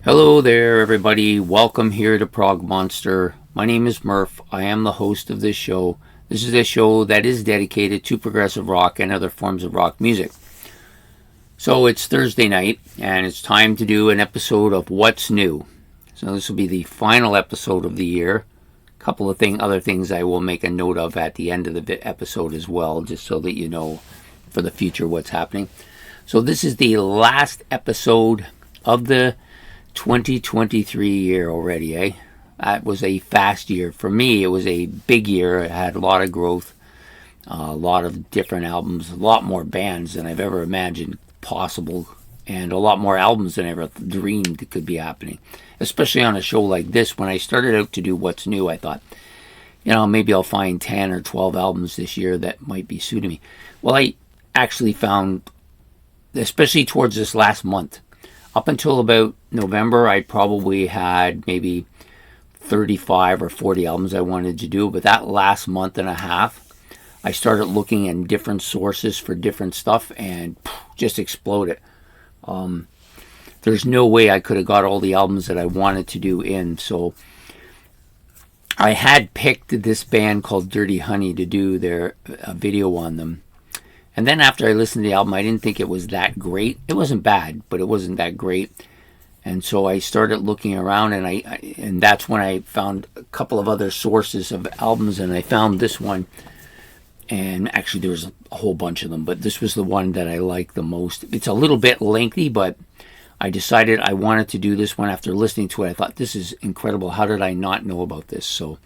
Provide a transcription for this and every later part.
Hello there, everybody. Welcome here to Prog Monster. My name is Murph. I am the host of this show. This is a show that is dedicated to progressive rock and other forms of rock music. So it's Thursday night, and it's time to do an episode of What's New. So this will be the final episode of the year. A couple of other things I will make a note of at the end of the episode as well, just so that you know for the future what's happening. So this is the last episode of the 2023 year already, eh? That was a fast year. For me, it was a big year. It had a lot of growth, a lot of different albums, a lot more bands than I've ever imagined possible, and a lot more albums than I ever dreamed could be happening. Especially on a show like this, when I started out to do What's New, I thought, maybe I'll find 10 or 12 albums this year that might be suiting me. Well, I actually found, especially towards this last month, up until about November, I probably had maybe 35 or 40 albums I wanted to do. But that last month and a half, I started looking in different sources for different stuff and just exploded. There's no way I could have got all the albums that I wanted to do in. So I had picked this band called Dirty Honey to do their video on them. And then after I listened to the album, I didn't think it was that great. It wasn't bad, but it wasn't that great. And so I started looking around, and that's when I found a couple of other sources of albums, and I found this one. And actually, there was a whole bunch of them, but this was the one that I liked the most. It's a little bit lengthy, but I decided I wanted to do this one after listening to it. I thought, this is incredible. How did I not know about this? So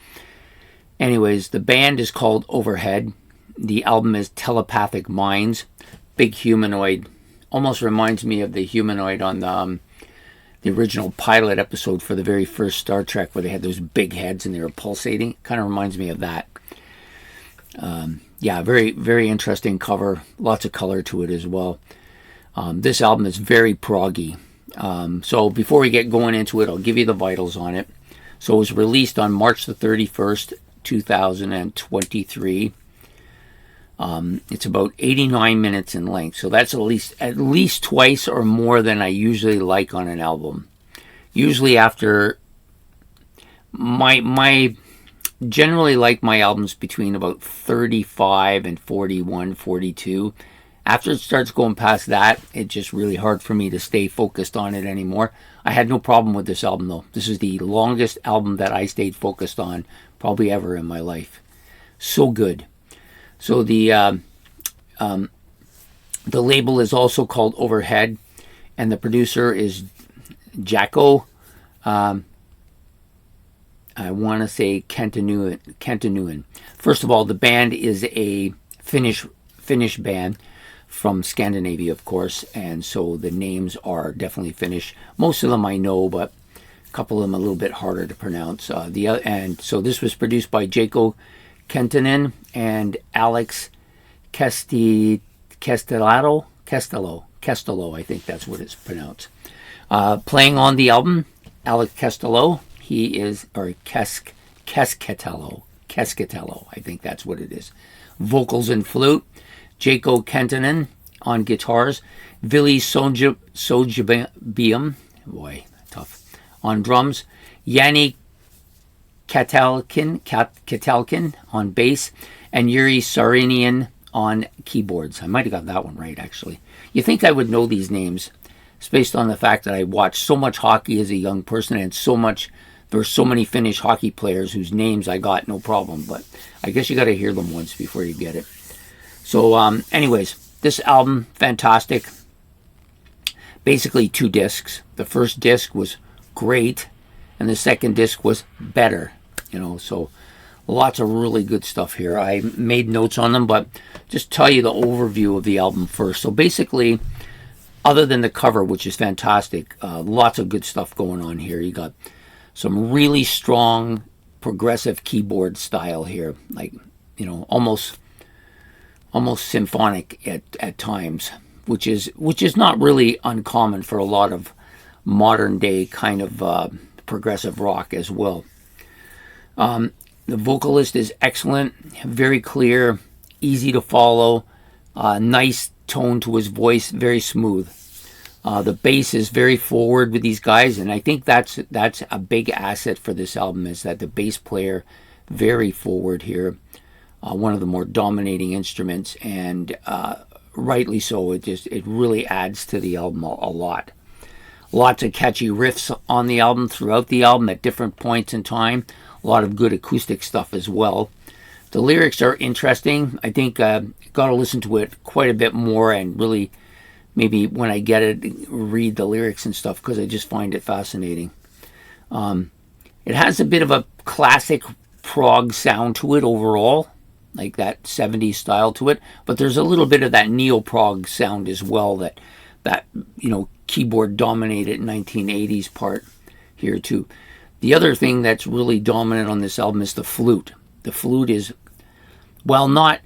anyways, the band is called Overhead. The album is Telepathic Minds. Big humanoid. Almost reminds me of the humanoid on the original pilot episode for the very first Star Trek, where they had those big heads and they were pulsating. Kind of reminds me of that. Very, very interesting cover. Lots of color to it as well. This album is very proggy. So before we get going into it, I'll give you the vitals on it. So it was released on March the 31st, 2023. It's about 89 minutes in length, so that's at least twice or more than I usually like on an album. Usually after my generally like my albums between about 35 and 41, 42. After it starts going past that, it's just really hard for me to stay focused on it anymore. I had no problem with this album though. This is the longest album that I stayed focused on probably ever in my life. So good. So the label is also called Overhead, and the producer is Jacko. I want to say Kantanuin. First of all, the band is a Finnish band from Scandinavia, of course, and so the names are definitely Finnish. Most of them I know, but a couple of them a little bit harder to pronounce. And so this was produced by Jacko Kentanen and Alex Castello, I think that's what it's pronounced. Playing on the album, Alex Castello, Cascatello, I think that's what it is. Vocals and flute, Jacko Kentanen on guitars, Vili Sojabium, boy, tough, on drums, Yanni Katalkin on bass, and Yuri Sarinian on keyboards. I might have got that one right, actually. You think I would know these names. It's based on the fact that I watched so much hockey as a young person, and there were so many Finnish hockey players whose names I got no problem, but I guess you got to hear them once before you get it. So anyways, this album, fantastic. Basically 2 discs. The first disc was great, and the second disc was better. So lots of really good stuff here. I made notes on them, but just tell you the overview of the album first. So basically, other than the cover, which is fantastic, lots of good stuff going on here. You got some really strong progressive keyboard style here, like almost symphonic at times, which is not really uncommon for a lot of modern day kind of progressive rock as well. The vocalist is excellent, very clear, easy to follow, nice tone to his voice, very smooth. The bass is very forward with these guys, and I think that's a big asset for this album, is that the bass player very forward here, one of the more dominating instruments, and rightly so. It really adds to the album a lot. Lots of catchy riffs on the album, throughout the album at different points in time. A lot of good acoustic stuff as well. The lyrics are interesting. I think got to listen to it quite a bit more, and really maybe when I get it, read the lyrics and stuff, because I just find it fascinating. It has a bit of a classic prog sound to it overall, like that 70s style to it, but there's a little bit of that neo-prog sound as well, that keyboard dominated 1980s part here too. The other thing that's really dominant on this album is the flute. The flute is, well, not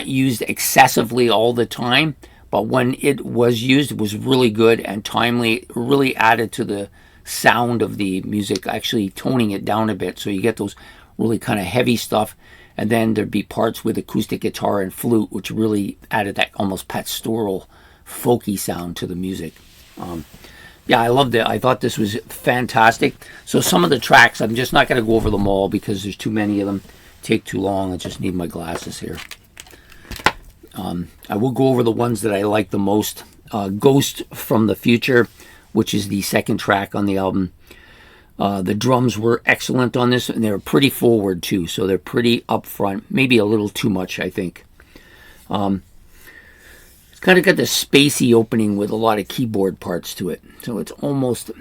used excessively all the time, but when it was used, it was really good and timely, really added to the sound of the music, actually toning it down a bit, so you get those really kind of heavy stuff, and then there'd be parts with acoustic guitar and flute, which really added that almost pastoral, folky sound to the music. Yeah, I loved it. I thought this was fantastic. So some of the tracks, I'm just not going to go over them all because there's too many of them. Take too long. I just need my glasses here. I will go over the ones that I like the most. Ghost from the Future, which is the second track on the album. The drums were excellent on this, and they were pretty forward too, so they're pretty upfront. Maybe a little too much, I think. It's kind of got this spacey opening with a lot of keyboard parts to it, so it's almost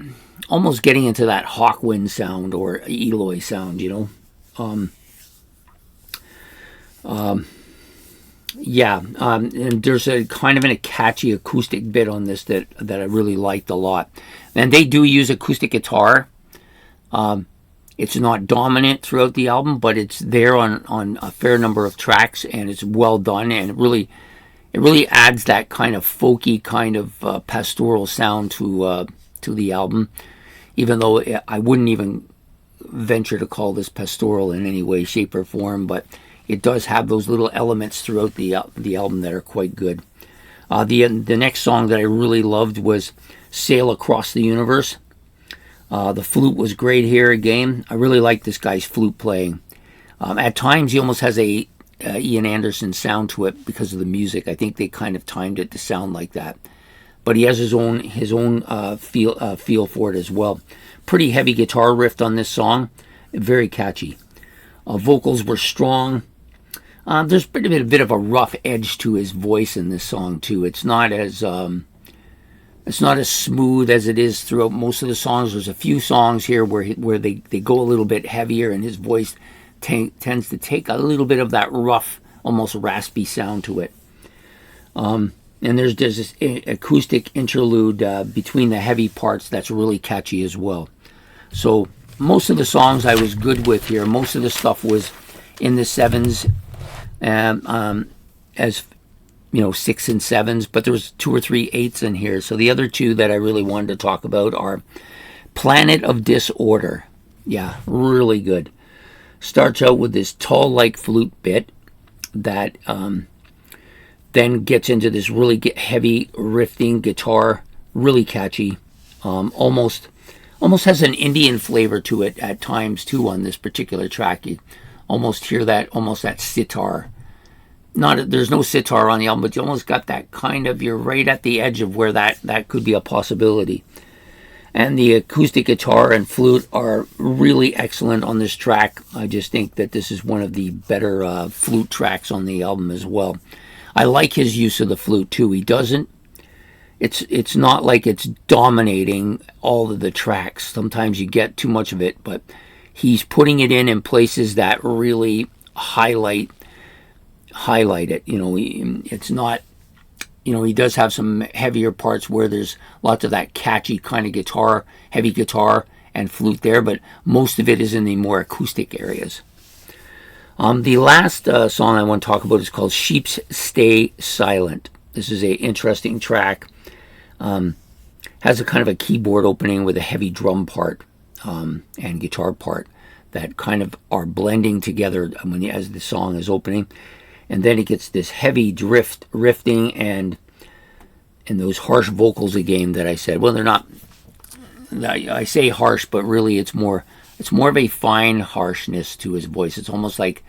getting into that Hawkwind sound or Eloy sound, and there's a kind of a catchy acoustic bit on this that I really liked a lot. And they do use acoustic guitar. It's not dominant throughout the album, but it's there on a fair number of tracks, and it's well done, and it really adds that kind of folky, kind of pastoral sound to the album, even though I wouldn't even venture to call this pastoral in any way, shape, or form, but it does have those little elements throughout the album that are quite good. The next song that I really loved was Sail Across the Universe. The flute was great here again. I really like this guy's flute playing. At times he almost has a Ian Anderson sound to it because of the music. I think they kind of timed it to sound like that. But he has his own feel for it as well. Pretty heavy guitar riff on this song. Very catchy. Vocals were strong. There's a bit of a rough edge to his voice in this song too. It's not as smooth as it is throughout most of the songs. There's a few songs here where they go a little bit heavier, and his voice tends to take a little bit of that rough, almost raspy sound to it. And there's this acoustic interlude between the heavy parts that's really catchy as well. So most of the songs I was good with here. Most of the stuff was in the sevens, as 6 and 7s, but there was 2 or 3 8s in here. So the other two that I really wanted to talk about are Planet of Disorder. Yeah, really good. Starts out with this tall-like flute bit that then gets into this really heavy riffing guitar, really catchy. Almost has an Indian flavor to it at times too on this particular track. You almost hear that sitar. There's no sitar on the album, but you almost got that kind of, you're right at the edge of where that could be a possibility. And the acoustic guitar and flute are really excellent on this track. I just think that this is one of the better flute tracks on the album as well. I like his use of the flute too. It's not like it's dominating all of the tracks. Sometimes you get too much of it, but he's putting it in places that really highlight it. It's not, he does have some heavier parts where there's lots of that catchy kind of guitar, heavy guitar and flute there, but most of it is in the more acoustic areas. The last song I want to talk about is called Sheeps Stay Silent. This is an interesting track. Has a kind of a keyboard opening with a heavy drum part and guitar part that kind of are blending together as the song is opening. And then it gets this heavy drifting and those harsh vocals again that I said. Well, they're not. I say harsh, but really it's more of a fine harshness to his voice. It's almost like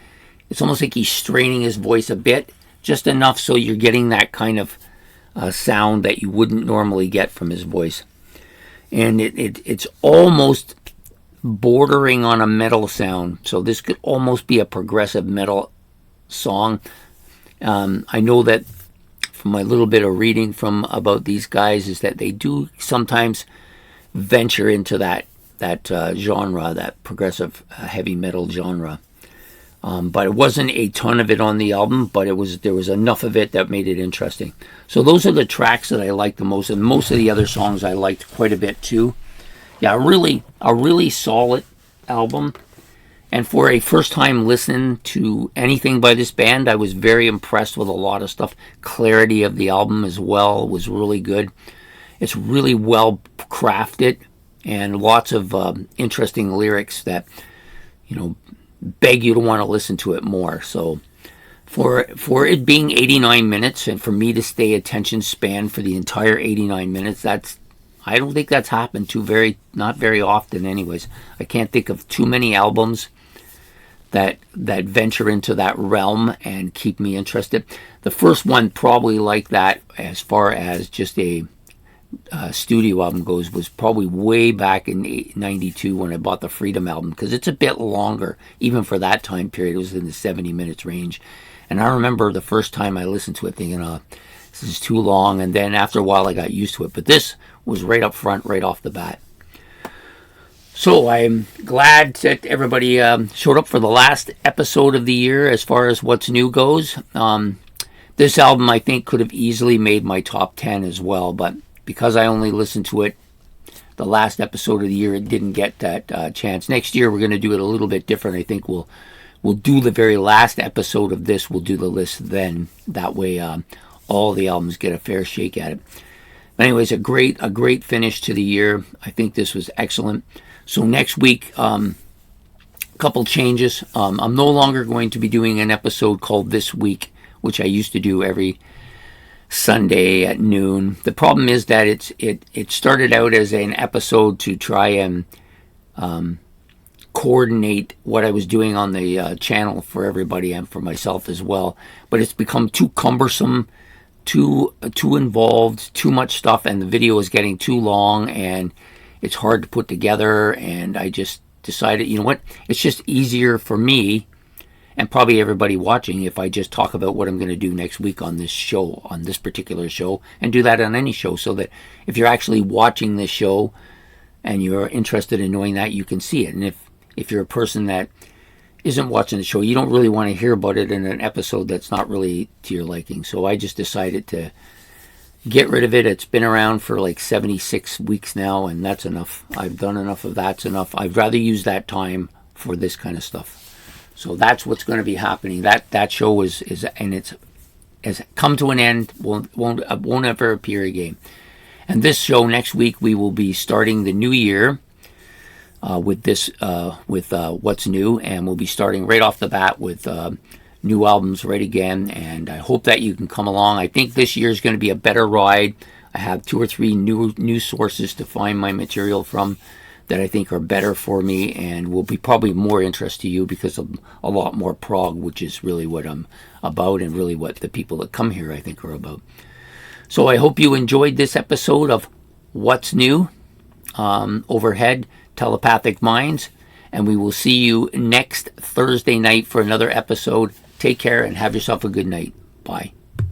he's straining his voice a bit, just enough so you're getting that kind of sound that you wouldn't normally get from his voice. And it's almost bordering on a metal sound. So this could almost be a progressive metal song. I know that from my little bit of reading from about these guys is that they do sometimes venture into that genre, that progressive heavy metal genre. But it wasn't a ton of it on the album, but there was enough of it that made it interesting. So those are the tracks that I liked the most, and most of the other songs I liked quite a bit too. Yeah, a really solid album. And for a first time listen to anything by this band, I was very impressed with a lot of stuff. Clarity of the album as well was really good. It's really well crafted and lots of interesting lyrics that, beg you to want to listen to it more. So for it being 89 minutes and for me to stay attention span for the entire 89 minutes, I don't think that's happened not very often anyways. I can't think of too many albums that venture into that realm and keep me interested. The first one probably like that as far as just a studio album goes was probably way back in 92 when I bought the Freedom album, because it's a bit longer even for that time period. It was in the 70 minutes range, and I remember the first time I listened to it thinking, this is too long, and then after a while I got used to it. But this was right up front, right off the bat. So I'm glad that everybody showed up for the last episode of the year as far as What's New goes. This album I think could have easily made my top 10 as well, but because I only listened to it the last episode of the year, it didn't get that chance. Next year we're going to do it a little bit different. I think we'll do the very last episode of this. We'll do the list then. That way all the albums get a fair shake at it. But anyways, a great finish to the year. I think this was excellent. So next week, a couple changes. I'm no longer going to be doing an episode called This Week, which I used to do every Sunday at noon. The problem is that it started out as an episode to try and coordinate what I was doing on the channel for everybody and for myself as well. But it's become too cumbersome, too involved, too much stuff, and the video is getting too long and it's hard to put together. And I just decided, you know what, it's just easier for me and probably everybody watching if I just talk about what I'm going to do next week on this show, on this particular show, and do that on any show, so that if you're actually watching this show and you're interested in knowing that, you can see it. And if you're a person that isn't watching the show, you don't really want to hear about it in an episode that's not really to your liking. So I just decided to get rid of it. It's been around for like 76 weeks now, and that's enough. I've done enough of that's enough. I'd rather use that time for this kind of stuff. So that's what's going to be happening. That show is and it's has come to an end. Won't ever appear again. And this show next week, we will be starting the new year with this What's New, and we'll be starting right off the bat with new albums right again. And I hope that you can come along. I think this year is going to be a better ride. I have 2 or 3 new sources to find my material from that I think are better for me and will be probably more interest to you, because of a lot more prog, which is really what I'm about and really what the people that come here I think are about. So I hope you enjoyed this episode of What's New. Overhead, Telepathic Minds, and we will see you next Thursday night for another episode. Take care and have yourself a good night. Bye.